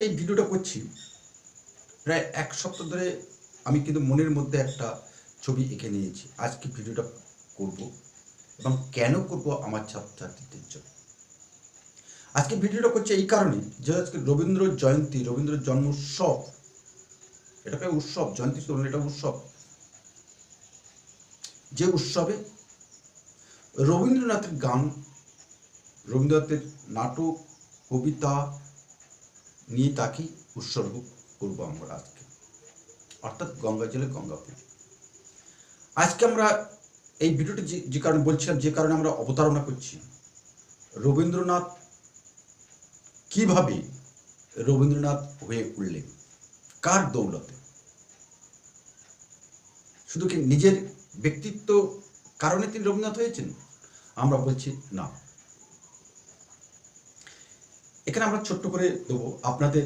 এই ভিডিওটা করছি প্রায় এক সপ্তাহ ধরে। আমি কিন্তু মনের মধ্যে একটা ছবি এঁকে নিয়েছি, আজকে ভিডিওটা করব এবং কেন করব আমার ছাত্রছাত্রীদের জন্য। আজকে ভিডিওটা করছি এই কারণে যে আজকে রবীন্দ্র জয়ন্তী, রবীন্দ্র জন্ম উৎসব। এটাকে উৎসব, জয়ন্তী শুধু এটা উৎসব। যে উৎসবে রবীন্দ্রনাথের গান, রবীন্দ্রনাথের নাটক, কবিতা নিয়ে তাকেই উৎসর্গ করবো আমরা আজকে, অর্থাৎ গঙ্গা জলে গঙ্গা ফুল। আজকে আমরা এই ভিডিওটি যে কারণে বলছিলাম, যে কারণে আমরা অবতারণা করছি, রবীন্দ্রনাথ কিভাবে রবীন্দ্রনাথ হয়ে উঠলেন, কার দৌলতে। শুধু কি নিজের ব্যক্তিত্ব কারণে তিনি রবীন্দ্রনাথ হয়েছেন? আমরা বলছি না। এখানে আমরা ছোট্ট করে দেবো আপনাদের